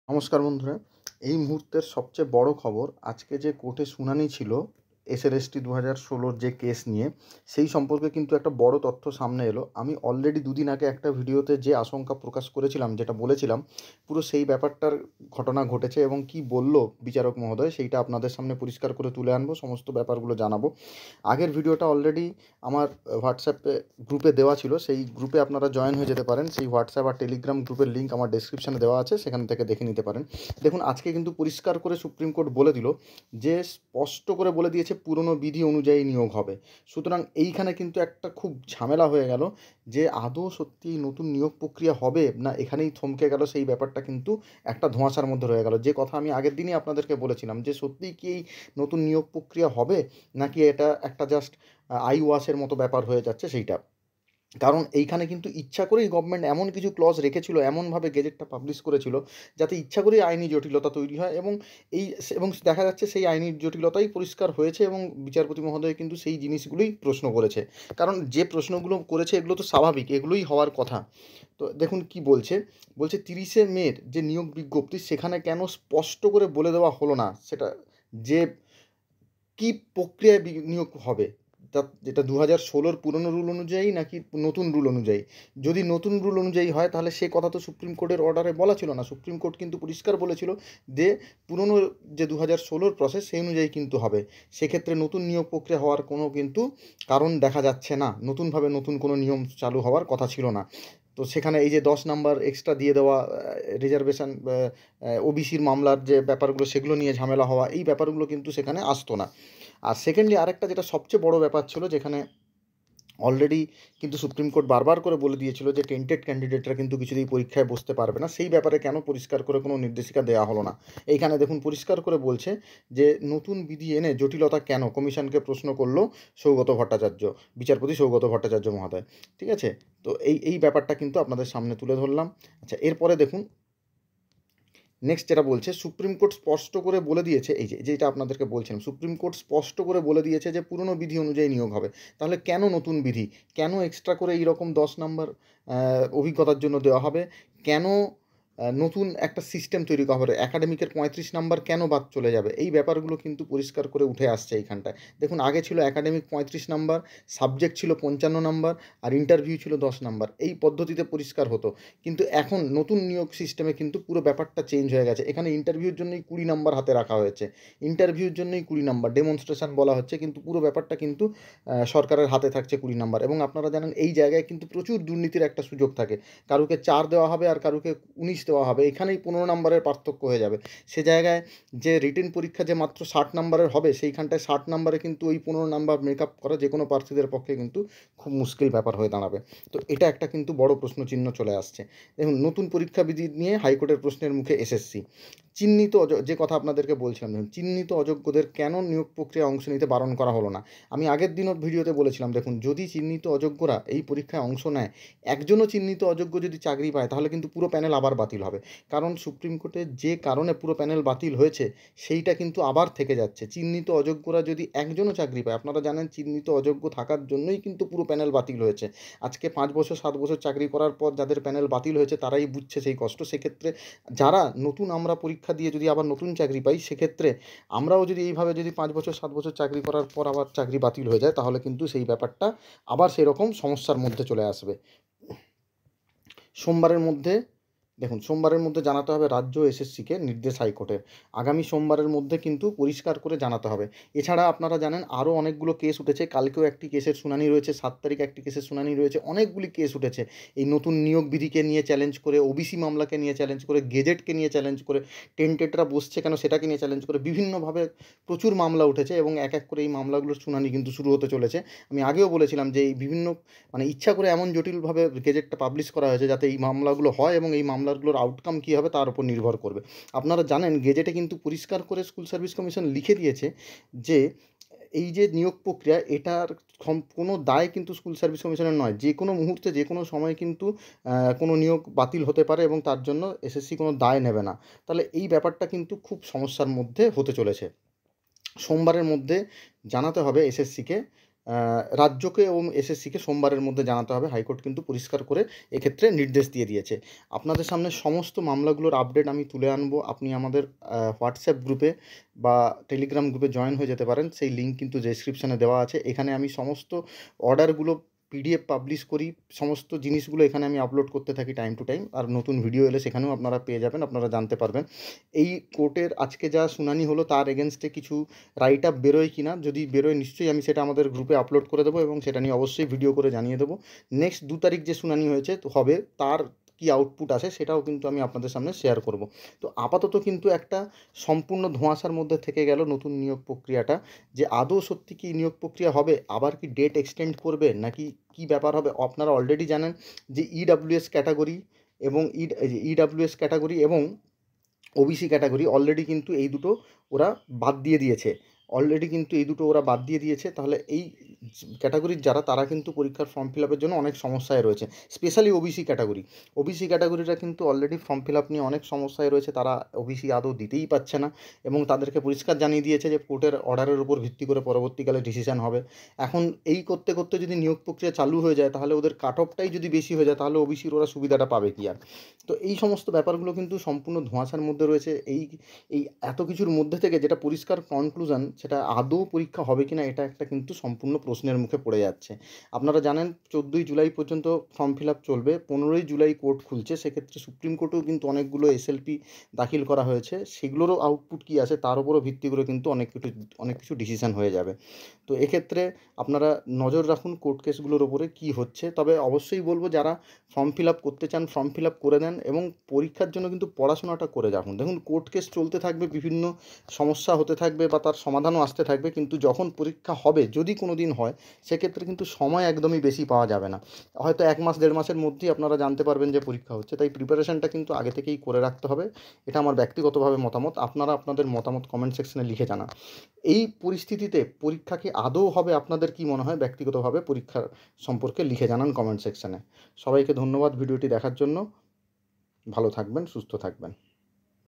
নমস্কার বন্ধুরা। এই মুহূর্তের সবচেয়ে বড় খবর, আজকে যে কোর্টে শুনানি ছিল এসএলএসটি 2016 যে কেস নিয়ে, সেই সম্পর্কে কিন্তু একটা বড় তথ্য সামনে এলো। আমি অলরেডি দুদিন আগে একটা ভিডিওতে যে আশঙ্কা প্রকাশ করেছিলাম, যেটা বলেছিলাম, পুরো সেই ব্যাপারটার ঘটনা ঘটেছে এবং কি বলল বিচারক মহোদয় সেইটা আপনাদের সামনে পরিষ্কার করে তুলে আনবো, সমস্ত ব্যাপারগুলো জানাবো। আগের ভিডিওটা অলরেডি আমার হোয়াটসঅ্যাপে গ্রুপে দেওয়া ছিল, সেই গ্রুপে আপনারা জয়েন হয়ে যেতে পারেন। সেই হোয়াটসঅ্যাপ আর টেলিগ্রাম গ্রুপের লিঙ্ক আমার ডেসক্রিপশানে দেওয়া আছে, সেখান থেকে দেখে নিতে পারেন। দেখুন, আজকে কিন্তু পরিষ্কার করে সুপ্রিম কোর্ট বলে দিল, যে স্পষ্ট করে বলে দিয়েছে পুরনো বিধি অনুযায়ী নিয়োগ হবে। সুতরাং এইখানে কিন্তু একটা খুব ঝামেলা হয়ে গেল, যে আদৌ সত্যি নতুন নিয়োগ প্রক্রিয়া হবে না এখানেই থমকে গেল, সেই ব্যাপারটা কিন্তু একটা ধোঁয়াশার মধ্যে রয়ে গেল। যে কথা আমি আগের দিনই আপনাদেরকে বলেছিলাম, যে সত্যিই কি এই নতুন নিয়োগ প্রক্রিয়া হবে, নাকি এটা একটা জাস্ট আই ওয়াশের মতো ব্যাপার হয়ে যাচ্ছে সেইটা। কারণ এইখানে কিন্তু ইচ্ছা করেই গভর্নমেন্ট এমন কিছু ক্লজ রেখেছিল, এমনভাবে গেজেটটা পাবলিশ করেছিল, যাতে ইচ্ছা করেই আইনি জটিলতা তৈরি হয়। এবং দেখা যাচ্ছে সেই আইনি জটিলতাই পরিষ্কার হয়েছে, এবং বিচারপতি মহোদয় কিন্তু সেই জিনিসগুলোই প্রশ্ন করেছে। কারণ যে প্রশ্নগুলো করেছে এগুলো তো স্বাভাবিক, এগুলোই হওয়ার কথা। তো দেখুন কি বলছে। বলছে 30শে মের যে নিয়োগ বিজ্ঞপ্তি, সেখানে কেন স্পষ্ট করে বলে দেওয়া হলো না সেটা, যে কী প্রক্রিয়ায় নিয়োগ হবে, যেটা 2016 পুরনো রুল অনুযায়ী নাকি নতুন রুল অনুযায়ী। যদি নতুন রুল অনুযায়ী হয়, তাহলে সে কথা তো সুপ্রিম কোর্টের অর্ডারে বলা ছিল না। সুপ্রিম কোর্ট কিন্তু পরিষ্কার বলেছিল যে পুরনো যে 2016 প্রসেস সেই অনুযায়ী কিন্তু হবে। সেক্ষেত্রে নতুন নিয়োগ প্রক্রিয়া হওয়ার কোনো কিন্তু কারণ দেখা যাচ্ছে না, নতুনভাবে নতুন কোনো নিয়ম চালু হওয়ার কথা ছিল না। তো সেখানে এই যে 10 নাম্বার এক্সট্রা দিয়ে দেওয়া, রিজার্ভেশন, ওবিসির মামলার যে ব্যাপারগুলো সেগুলো নিয়ে ঝামেলা হওয়া, এই ব্যাপারগুলো কিন্তু সেখানে আসতো না। আর সেকেন্ডলি আরেকটা যেটা সবচেয়ে বড় ব্যাপার ছিল, যেখানে অলরেডি কিন্তু সুপ্রিম কোর্ট বারবার করে বলে দিয়েছিল যে টেন্টেড ক্যান্ডিডেটরা কিন্তু কিছুতেই পরীক্ষায় বসতে পারবে না, সেই ব্যাপারে কেন পরিষ্কার করে কোনো নির্দেশিকা দেওয়া হলো না। এইখানে দেখুন পরিষ্কার করে বলছে যে নতুন বিধি এনে জটিলতা কেন, কমিশনকে প্রশ্ন করলো সৌগত ভট্টাচার্য, বিচারপতি সৌগত ভট্টাচার্য মহোদয়। ঠিক আছে, তো এই ব্যাপারটা কিন্তু আপনাদের সামনে তুলে ধরলাম। আচ্ছা, এরপরে দেখুন নেক্সট যেটা বলছে, সুপ্রিম কোর্ট স্পষ্ট করে বলে দিয়েছে, এই যে যেটা আপনাদেরকে বলছিলাম, সুপ্রিম কোর্ট স্পষ্ট করে বলে দিয়েছে যে পুরনো বিধি অনুযায়ী নিয়োগ হবে। তাহলে কেন নতুন বিধি, কেন এক্সট্রা করে এইরকম 10 নাম্বার অভিজ্ঞতার জন্য দেওয়া হবে, কেন নতুন একটা সিস্টেম তৈরি করা হবে, একাডেমিকের 35 নাম্বার কেন বাদ চলে যাবে, এই ব্যাপারগুলো কিন্তু পরিষ্কার করে উঠে আসছে এইখানটায়। দেখুন, আগে ছিল একাডেমিক 35 নাম্বার, সাবজেক্ট ছিল 55 নাম্বার, আর ইন্টারভিউ ছিল 10 নাম্বার, এই পদ্ধতিতে পরিষ্কার হতো। কিন্তু এখন নতুন নিয়োগ সিস্টেমে কিন্তু পুরো ব্যাপারটা চেঞ্জ হয়ে গেছে। এখানে ইন্টারভিউর জন্যই 20 নাম্বার হাতে রাখা হয়েছে, ইন্টারভিউর জন্যই 20 নাম্বার, ডেমনস্ট্রেশন বলা হচ্ছে, কিন্তু পুরো ব্যাপারটা কিন্তু সরকারের হাতে থাকছে 20 নাম্বার। এবং আপনারা জানেন এই জায়গায় কিন্তু প্রচুর দুর্নীতির একটা সুযোগ থাকে। কারুকে 4 দেওয়া হবে আর কারুকে 19 দেওয়া হবে, এখানেই 15 নাম্বারের পার্থক্য হয়ে যাবে। সে জায়গায় যে রিটেন পরীক্ষা যে মাত্র 60 নাম্বারের হবে, সেইখানটায় 60 নাম্বারে কিন্তু ওই 15 নাম্বার মেকআপ করা যে কোনো প্রার্থীদের পক্ষে কিন্তু খুব মুশকিল ব্যাপার হয়ে দাঁড়াবে। তো এটা একটা কিন্তু বড় প্রশ্নচিহ্ন চলে আসছে। দেখুন, নতুন পরীক্ষা বিধি নিয়ে হাইকোর্টের প্রশ্নের মুখে এসএসসি। চিহ্নিত যে কথা আপনাদেরকে বলছিলাম, দেখুন, চিহ্নিত অযোগ্যদের কেন নিয়োগ প্রক্রিয়ায় অংশ নিতে বারণ করা হলো না। আমি আগের দিনও ভিডিওতে বলেছিলাম, দেখুন, যদি চিহ্নিত অযোগ্যরা এই পরীক্ষায় অংশ নেয়, একজনও চিহ্নিত অযোগ্য যদি চাকরি পায়, তাহলে কিন্তু পুরো প্যানেল আবার বাতিল হবে। কারণ সুপ্রিম কোর্টে যে কারণে পুরো প্যানেল বাতিল হয়েছে, সেইটা কিন্তু আবার থেকে যাচ্ছে। চিহ্নিত অযোগ্যরা যদি একজনও চাকরি পায়, আপনারা জানেন চিহ্নিত অযোগ্য থাকার জন্যই কিন্তু পুরো প্যানেল বাতিল হয়েছে। আজকে 5 বছর 7 বছর চাকরি করার পর যাদের প্যানেল বাতিল হয়েছে, তারাই বুঝছে সেই কষ্ট। সেক্ষেত্রে যারা নতুন, আমরা পরীক্ষা দিয়ে যদি আবার নতুন চাকরি পাই, সেক্ষেত্রে আমরাও যদি এইভাবে যদি 5 বছর 7 বছর চাকরি করার পর আবার চাকরি বাতিল হয়ে যায়, তাহলে কিন্তু সেই ব্যাপারটা আবার সেরকম সমস্যার মধ্যে চলে আসবে। সোমবারের মধ্যে, দেখুন, সোমবারের মধ্যে জানাতে হবে রাজ্য এসএসসিকে, নির্দেশ হাইকোর্টের। আগামী সোমবারের মধ্যে কিন্তু পরিষ্কার করে জানাতে হবে। এছাড়া আপনারা জানেন আরও অনেকগুলো কেস উঠেছে, কালকেও একটি কেসের শুনানি রয়েছে, 7 তারিখ একটি কেসের শুনানি রয়েছে, অনেকগুলি কেস উঠেছে এই নতুন নিয়োগ বিধিকে নিয়ে চ্যালেঞ্জ করে, ওবিসি মামলাকে নিয়ে চ্যালেঞ্জ করে, গেজেটকে নিয়ে চ্যালেঞ্জ করে, টেন্টেডরা বসছে কেন সেটাকে নিয়ে চ্যালেঞ্জ করে, বিভিন্নভাবে প্রচুর মামলা উঠেছে, এবং এক এক করে এই মামলাগুলোর শুনানি কিন্তু শুরু হতে চলেছে। আমি আগেও বলেছিলাম যে এই বিভিন্ন, মানে ইচ্ছা করে এমন জটিলভাবে গেজেটটা পাবলিশ করা হয়েছে যাতে এই মামলাগুলো হয়, এবং এই মামলাগুলোর আউটকাম কী হবে তার উপর নির্ভর করবে। আপনারা জানেন গেজেটে কিন্তু পরিষ্কার করে স্কুল সার্ভিস কমিশন লিখে দিয়েছে যে এই যে নিয়োগ প্রক্রিয়া, এটার কোনো দায় কিন্তু স্কুল সার্ভিস কমিশনের নয়। যে কোনো মুহূর্তে যে কোনো সময় কিন্তু কোনো নিয়োগ বাতিল হতে পারে, এবং তার জন্য এসএসসি কোনো দায় নেবে না। তাহলে এই ব্যাপারটা কিন্তু খুব সমস্যার মধ্যে হতে চলেছে। সোমবারের মধ্যে জানাতে হবে এসএসসিকে রাজ্যকে এবং এসএসসিকে সোমবারের মধ্যে জানাতে হবে। হাইকোর্ট কিন্তু পরিষ্কার করে এক্ষেত্রে নির্দেশ দিয়ে দিয়েছে। আপনাদের সামনে সমস্ত মামলাগুলোর আপডেট আমি তুলে আনবো। আপনি আমাদের হোয়াটসঅ্যাপ গ্রুপে বা টেলিগ্রাম গ্রুপে জয়েন হয়ে যেতে পারেন, সেই লিঙ্ক কিন্তু ডেসক্রিপশানে দেওয়া আছে। এখানে আমি সমস্ত অর্ডারগুলো পিডিএফ পাবলিশ করি, সমস্ত জিনিসগুলো এখানে আমি আপলোড করতে থাকি টাইম টু টাইম। আর নতুন ভিডিও এলে সেখানেও আপনারা পেয়ে যাবেন, আপনারা জানতে পারবেন এই কোর্টের আজকে যা শুনানি হলো তার এগেনস্টে কিছু রাইট আপ বেরোয় কি না। যদি বেরোয় নিশ্চয়ই আমি সেটা আমাদের গ্রুপে আপলোড করে দেবো এবং সেটা নিয়ে অবশ্যই ভিডিও করে জানিয়ে দেবো। নেক্সট 2 তারিখ যে শুনানি হয়েছে তো হবে, তার কি আউটপুট আসে সেটাও কিন্তু আমি আপনাদের সামনে শেয়ার করব। তো আপাতত কিন্তু একটা সম্পূর্ণ ধোঁয়াশার মধ্যে থেকে গেল নতুন নিয়োগ প্রক্রিয়াটা, যে আদৌ সত্যি কি নিয়োগ প্রক্রিয়া হবে, আবার কি ডেট এক্সটেন্ড করবে নাকি কি ব্যাপার হবে। আপনারা অলরেডি জানেন যে ইডাব্লিউএস ক্যাটাগরি এবং ইডাব্লিউএস ক্যাটাগরি এবং ওবিসি ক্যাটাগরি অলরেডি কিন্তু এই দুটো ওরা বাদ দিয়ে দিয়েছে। তাহলে এই ক্যাটাগরির যারা, তারা কিন্তু পরীক্ষার ফর্ম ফিল আপের জন্য অনেক সমস্যায় রয়েছে। স্পেশালি ওবিসি ক্যাটাগরিরা কিন্তু অলরেডি ফর্ম ফিল আপ নিয়ে অনেক সমস্যায় রয়েছে। তারা ওবিসি আদৌ দিতেই পারছে না এবং তাদেরকে পরিষ্কার জানিয়ে দিয়েছে যে কোর্টের অর্ডারের উপর ভিত্তি করে পরবর্তীকালে ডিসিশন হবে। এখন এই করতে করতে যদি নিয়োগ প্রক্রিয়া চালু হয়ে যায়, তাহলে ওদের কাট অফটাই যদি বেশি হয়ে যায়, তাহলে ওবিসির ওরা সুবিধাটা পাবে কি আর। তো এই সমস্ত ব্যাপারগুলো কিন্তু সম্পূর্ণ ধোঁয়াশার মধ্যে রয়েছে। এই এই এত কিছুর মধ্যে থেকে যেটা পরিষ্কার কনক্লুশন, সেটা আদৌ পরীক্ষা হবে কি না, এটা একটা কিন্তু সম্পূর্ণ প্রশ্নের মুখে পড়ে যাচ্ছে। আপনারা জানেন 14ই জুলাই পর্যন্ত ফর্ম ফিল আপ চলবে, 15ই জুলাই কোর্ট খুলছে। সেক্ষেত্রে সুপ্রিম কোর্টেও কিন্তু অনেকগুলো এসএলপি দাখিল করা হয়েছে, সেগুলোরও আউটপুট কী আসে তার উপরও ভিত্তি করে কিন্তু অনেক কিছু ডিসিশন হয়ে যাবে। তো এক্ষেত্রে আপনারা নজর রাখুন কোর্ট কেসগুলোর ওপরে কী হচ্ছে। তবে অবশ্যই বলবো, যারা ফর্ম ফিল আপ করতে চান ফর্ম ফিল আপ করে দেন এবং পরীক্ষার জন্য কিন্তু পড়াশোনাটা করে রাখুন। দেখুন, কোর্ট কেস চলতে থাকবে, বিভিন্ন সমস্যা হতে থাকবে বা তার সমাধানও আসতে থাকবে, কিন্তু যখন পরীক্ষা হবে, যদি কোনো দিন হয়, সেক্ষেত্রে কিন্তু সময় একদমই বেশি পাওয়া যাবে না। হয়তো 1 মাস 1.5 মাসের মধ্যেই আপনারা জানতে পারবেন যে পরীক্ষা হচ্ছে। তাই প্রিপারেশনটা কিন্তু আগে থেকেই করে রাখতে হবে। এটা আমার ব্যক্তিগতভাবে মতামত। আপনারা আপনাদের মতামত কমেন্ট সেকশনে লিখে জানান। এই পরিস্থিতিতে পরীক্ষা কি আদৌ হবে, আপনাদের কি মনে হয় ব্যক্তিগতভাবে পরীক্ষার সম্পর্কে লিখে জানান কমেন্ট সেকশনে। সবাইকে ধন্যবাদ ভিডিওটি দেখার জন্য। ভালো থাকবেন, সুস্থ থাকবেন।